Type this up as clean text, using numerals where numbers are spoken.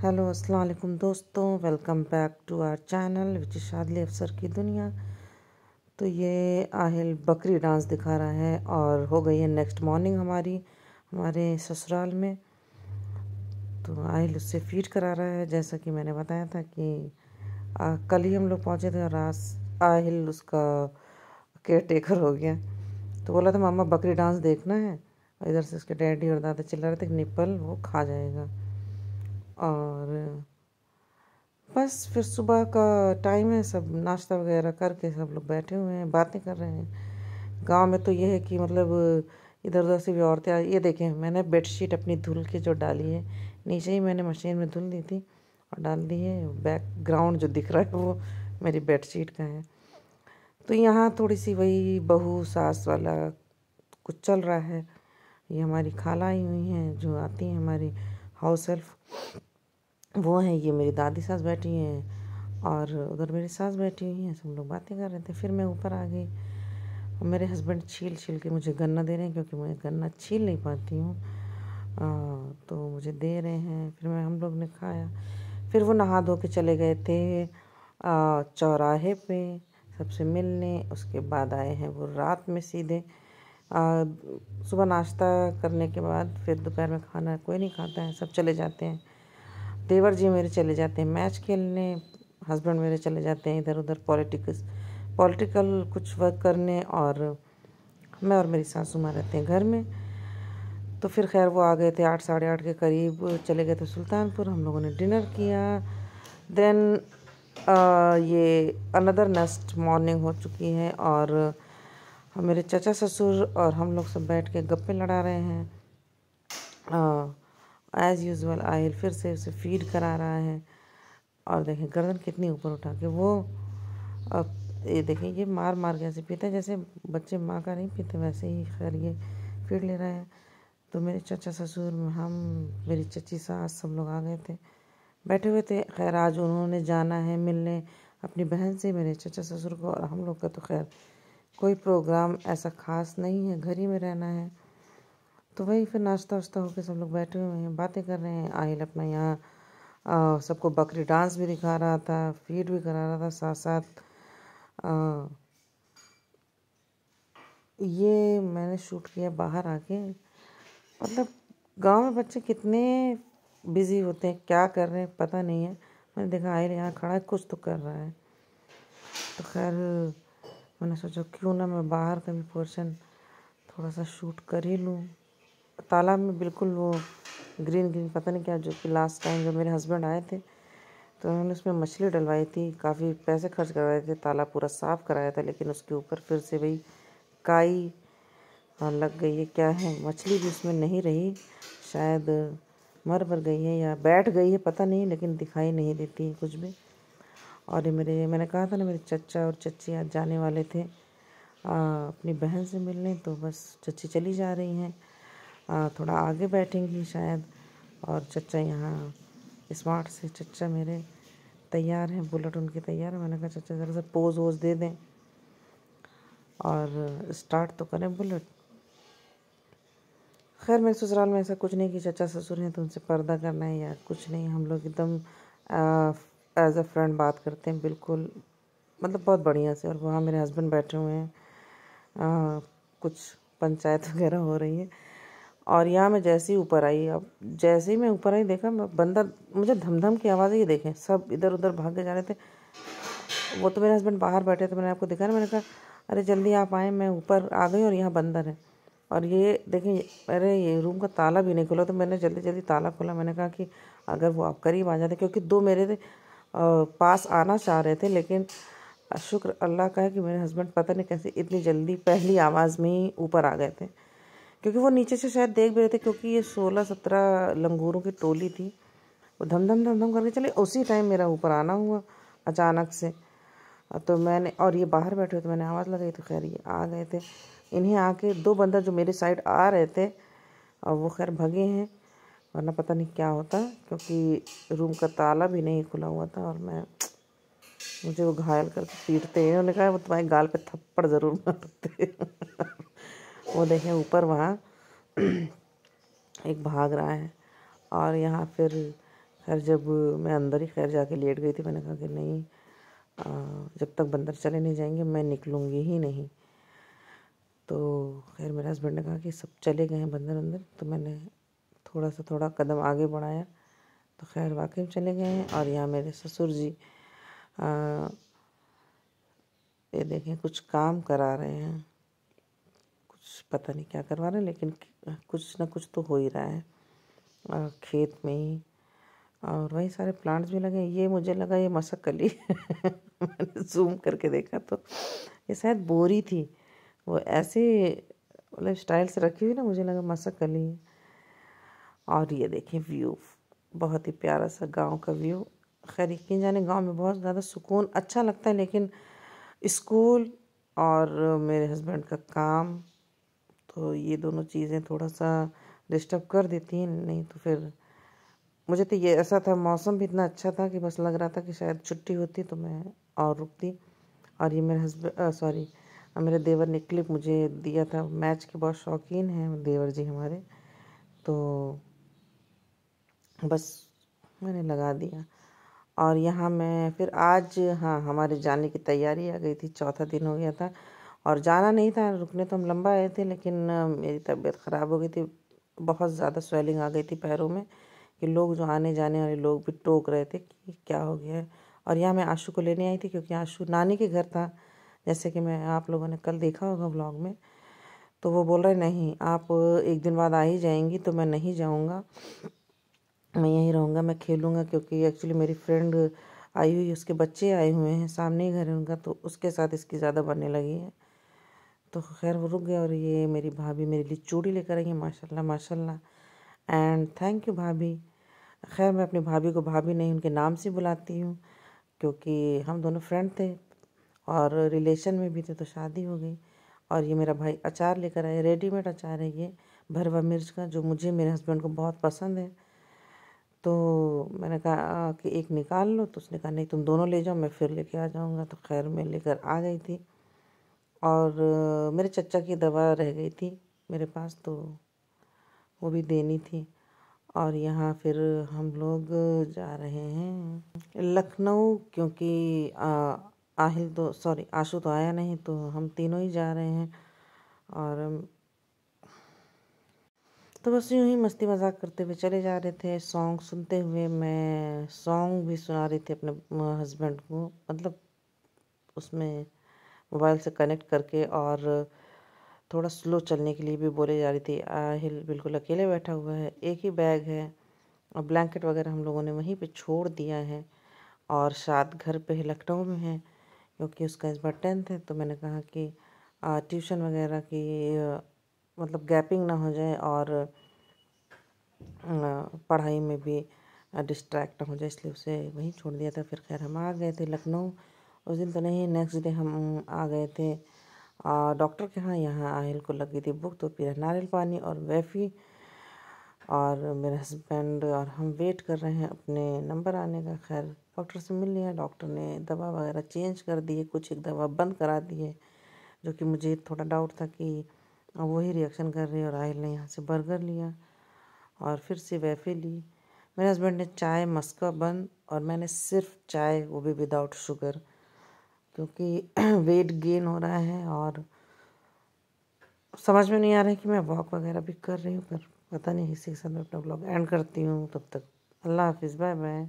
Hello अस्सलाम वालेकुम दोस्तों, welcome back to our channel which is Shadli Afsar की दुनिया। तो ये आहिल बकरी डांस दिखा रहा है और हो गई है नेक्स्ट मॉर्निंग हमारे ससुराल में। तो आहिल उससे फीड करा रहा है, जैसा कि मैंने बताया था कि कल ही हम लोग पहुँचे थे और आज आहिल उसका केयर टेकर हो गया। तो बोला था मामा बकरी डांस देखना है, और इधर से उसके डैडी और दादा चिल्ला रहे थे कि निप्पल वो खा जाएगा। और बस फिर सुबह का टाइम है, सब नाश्ता वगैरह करके सब लोग बैठे हुए हैं, बातें कर रहे हैं। गांव में तो ये है कि मतलब इधर उधर से भी औरतें ये देखें, मैंने बेडशीट अपनी धुल के जो डाली है, नीचे ही मैंने मशीन में धुल दी थी और डाल दी है। बैकग्राउंड जो दिख रहा है वो मेरी बेडशीट का है। तो यहाँ थोड़ी सी वही बहू सास वाला कुछ चल रहा है। ये हमारी खाला आई हुई हैं जो आती हैं, हमारी हाउस हेल्प वो हैं। ये मेरी दादी सास बैठी हैं और उधर मेरी सास बैठी हुई हैं। सब लोग बातें कर रहे थे। फिर मैं ऊपर आ गई और मेरे हस्बैंड छील छील के मुझे गन्ना दे रहे हैं, क्योंकि मैं गन्ना छील नहीं पाती हूँ। तो मुझे दे रहे हैं। फिर हम लोग ने खाया। फिर वो नहा धो के चले गए थे चौराहे पे सबसे मिलने। उसके बाद आए हैं वो रात में सीधे। सुबह नाश्ता करने के बाद फिर दोपहर में खाना कोई नहीं खाता है, सब चले जाते हैं। देवर जी मेरे चले जाते हैं मैच खेलने, हस्बैंड मेरे चले जाते हैं इधर उधर पॉलिटिकल कुछ वर्क करने, और मैं और मेरी सासू माँ रहते हैं घर में। तो फिर खैर वो आ गए थे 8 साढ़े 8 के करीब, चले गए थे सुल्तानपुर। हम लोगों ने डिनर किया। देन ये अनदर नेक्स्ट मॉर्निंग हो चुकी है और मेरे चाचा ससुर और हम लोग सब बैठ के गप्पे लड़ा रहे हैं। एज़ यूजुअल आहिल फिर से उसे फीड करा रहा है। और देखें गर्दन कितनी ऊपर उठा के वो, अब ये देखें ये मार मार के ऐसे पीता है जैसे बच्चे माँ का नहीं पीते, वैसे ही खैर ये फीड ले रहा है। तो मेरे चाचा ससुर, हम, मेरी चची सास, सब लोग आ गए थे, बैठे हुए थे। खैर आज उन्होंने जाना है मिलने अपनी बहन से, मेरे चाचा ससुर को। और हम लोग का तो खैर कोई प्रोग्राम ऐसा ख़ास नहीं है, घर ही में रहना है। तो वही फिर नाश्ता वाश्ता होकर सब लोग बैठे हुए हैं, बातें कर रहे हैं। आहिल अपना यहाँ सबको बकरी डांस भी दिखा रहा था, फीड भी करा रहा था साथ साथ। ये मैंने शूट किया बाहर आके। मतलब गांव में बच्चे कितने बिजी होते हैं, क्या कर रहे हैं पता नहीं है। मैंने देखा आहिल यहाँ खड़ा है, कुछ तो कर रहा है। तो खैर मैंने सोचा क्यों ना मैं बाहर का भी पोर्शन थोड़ा सा शूट कर ही लूँ। तालाब में बिल्कुल वो ग्रीन ग्रीन पता नहीं क्या, जो कि लास्ट टाइम जब मेरे हस्बैंड आए थे तो उन्होंने उसमें मछली डलवाई थी, काफ़ी पैसे खर्च करवाए थे, तालाब पूरा साफ़ कराया था, लेकिन उसके ऊपर फिर से वही काई लग गई है। क्या है, मछली भी उसमें नहीं रही, शायद मर गई है या बैठ गई है, पता नहीं, लेकिन दिखाई नहीं देती कुछ भी। और ये मैंने कहा था ना, मेरे चचा और चच्ची आज जाने वाले थे अपनी बहन से मिलने। तो बस चच्ची चली जा रही हैं, थोड़ा आगे बैठेंगी शायद। और चचा यहाँ स्मार्ट से चचा मेरे तैयार हैं, बुलेट उनकी तैयार है। मैंने कहा चचा ज़रा सा पोज वोज दे दें और स्टार्ट तो करें बुलेट। खैर मेरे ससुराल में ऐसा कुछ नहीं कि चचा ससुर हैं तो उनसे पर्दा करना है या कुछ नहीं। हम लोग एकदम एज अ फ्रेंड बात करते हैं, बिल्कुल मतलब बहुत बढ़िया से। और वहाँ मेरे हस्बैंड बैठे हुए हैं, कुछ पंचायत वगैरह हो रही है। और यहाँ मैं जैसे ही ऊपर आई, अब जैसे ही मैं ऊपर आई देखा मैं बंदर, मुझे धमधम की आवाज़ ही देखें, सब इधर उधर भाग के जा रहे थे। वो तो मेरे हस्बैंड बाहर बैठे थे, मैंने आपको दिखा ना, मैंने कहा अरे जल्दी आप आए, मैं ऊपर आ गई और यहाँ बंदर है। और ये देखें, अरे ये रूम का ताला भी नहीं खुला, तो मैंने जल्दी जल्दी ताला खोला। मैंने कहा कि अगर वो आप करीब आ जाते, क्योंकि दो मेरे पास आना चाह रहे थे, लेकिन शुक्र अल्लाह का है कि मेरे हस्बैंड पता नहीं कैसे इतनी जल्दी पहली आवाज़ में ही ऊपर आ गए थे, क्योंकि वो नीचे से शायद देख भी रहे थे, क्योंकि ये 16-17 लंगूरों की टोली थी। वो धम धम धम धम करके चले, उसी टाइम मेरा ऊपर आना हुआ अचानक से। तो मैंने, और ये बाहर बैठे हुए तो मैंने आवाज़ लगाई, तो खैर ये आ गए थे। इन्हें आके दो बंदर जो मेरे साइड आ रहे थे और वो खैर भगे हैं, वरना पता नहीं क्या होता, क्योंकि रूम का ताला भी नहीं खुला हुआ था। और मुझे वो घायल करके पीटते हैं। उन्होंने कहा वो तुम्हारे गाल पे थप्पड़ ज़रूर मारते। वो देखें ऊपर वहाँ एक भाग रहा है। और यहाँ फिर खैर जब मैं अंदर ही खैर जाके लेट गई थी, मैंने कहा कि नहीं, जब तक बंदर चले नहीं जाएंगे मैं निकलूँगी ही नहीं। तो खैर मेरे हस्बैंड ने कहा कि सब चले गए हैं बंदर अंदर, तो मैंने थोड़ा कदम आगे बढ़ाया तो खैर वाकई में चले गए हैं। और यहाँ मेरे ससुर जी ये देखें कुछ काम करा रहे हैं, कुछ पता नहीं क्या करवा रहे हैं, लेकिन कुछ ना कुछ तो हो ही रहा है खेत में ही। और वही सारे प्लांट्स भी लगे। ये मुझे लगा ये मसकली मैंने जूम करके देखा तो ये शायद बोरी थी, वो ऐसे मतलब स्टाइल से रखी हुई ना, मुझे लगा मसकली है। और ये देखें व्यू, बहुत ही प्यारा सा गांव का व्यू। खैर यकीन जाने गांव में बहुत ज़्यादा सुकून अच्छा लगता है, लेकिन स्कूल और मेरे हस्बैंड का काम, तो ये दोनों चीज़ें थोड़ा सा डिस्टर्ब कर देती हैं। नहीं तो फिर मुझे तो ये ऐसा था, मौसम भी इतना अच्छा था कि बस लग रहा था कि शायद छुट्टी होती तो मैं और रुकती। और ये मेरे हस्बैंड मेरे देवर ने क्लिप मुझे दिया था, मैच के बहुत शौकीन हैं देवर जी हमारे, तो बस मैंने लगा दिया। और यहाँ मैं फिर आज, हाँ, हमारे जाने की तैयारी आ गई थी, चौथा दिन हो गया था और जाना नहीं था, रुकने तो हम लंबा आए थे, लेकिन मेरी तबीयत ख़राब हो गई थी, बहुत ज़्यादा स्वेलिंग आ गई थी पैरों में कि लोग जो आने जाने वाले लोग भी टोक रहे थे कि क्या हो गया है। और यहाँ मैं आशु को लेने आई थी क्योंकि आशु नानी के घर था, जैसे कि मैं आप लोगों ने कल देखा होगा व्लॉग में। तो वो बोल रहे नहीं, आप एक दिन बाद आ ही जाएंगी, तो मैं नहीं जाऊँगा, मैं यहीं रहूँगा, मैं खेलूँगा, क्योंकि एक्चुअली मेरी फ्रेंड आई हुई, उसके बच्चे आए हुए हैं, सामने ही घर है उनका, तो उसके साथ इसकी ज़्यादा बनने लगी है। तो खैर वो रुक गया। और ये मेरी भाभी मेरे लिए चूड़ी लेकर आई है, माशाल्लाह माशाल्लाह, एंड थैंक यू भाभी। खैर मैं अपनी भाभी को भाभी नहीं, उनके नाम से बुलाती हूँ, क्योंकि हम दोनों फ्रेंड थे और रिलेशन में भी थे, तो शादी हो गई। और ये मेरा भाई अचार लेकर आया, रेडीमेड अचार है ये, भरवा मिर्च का, जो मुझे मेरे हस्बैंड को बहुत पसंद है। तो मैंने कहा कि एक निकाल लो, तो उसने कहा नहीं तुम दोनों ले जाओ, मैं फिर लेके आ जाऊँगा। तो खैर मैं लेकर आ गई थी। और मेरे चचा की दवा रह गई थी मेरे पास, तो वो भी देनी थी। और यहाँ फिर हम लोग जा रहे हैं लखनऊ, क्योंकि आहिल तो सॉरी आशु तो आया नहीं, तो हम तीनों ही जा रहे हैं। और तो बस यूँ ही मस्ती मजाक करते हुए चले जा रहे थे, सॉन्ग सुनते हुए। मैं सॉन्ग भी सुना रही थी अपने हस्बैंड को, मतलब उसमें मोबाइल से कनेक्ट करके, और थोड़ा स्लो चलने के लिए भी बोले जा रही थी। आहिल बिल्कुल अकेले बैठा हुआ है, एक ही बैग है और ब्लैंकेट वगैरह हम लोगों ने वहीं पे छोड़ दिया है। और शाद घर पे ही लखनऊ में है, क्योंकि उसका इस बार 10th है। तो मैंने कहा कि ट्यूशन वगैरह की मतलब गैपिंग ना हो जाए और पढ़ाई में भी डिस्ट्रैक्ट हो जाए, इसलिए उसे वहीं छोड़ दिया था। फिर खैर हम आ गए थे लखनऊ, उस दिन तो नहीं, नेक्स्ट डे हम आ गए थे डॉक्टर के यहाँ आहिल को लगी थी भूख, तो फिर नारियल पानी और वैफ़ी। और मेरे हस्बैंड और हम वेट कर रहे हैं अपने नंबर आने का। खैर डॉक्टर से मिल लिया, डॉक्टर ने दवा वगैरह चेंज कर दी है, कुछ एक दवा बंद करा दी है, जो कि मुझे थोड़ा डाउट था कि वही रिएक्शन कर रही है। और आहिल ने यहाँ से बर्गर लिया और फिर से वैफ़े ली। मेरे हस्बैंड ने चाय मस्का बंद, और मैंने सिर्फ चाय, वो भी विदाउट शुगर, क्योंकि वेट गेन हो रहा है और समझ में नहीं आ रहा है कि मैं वॉक वगैरह भी कर रही हूँ, पर पता नहीं। इसी के साथ मैं अपना ब्लॉग एंड करती हूँ। तब तक अल्लाह हाफिज़, बाय बाय।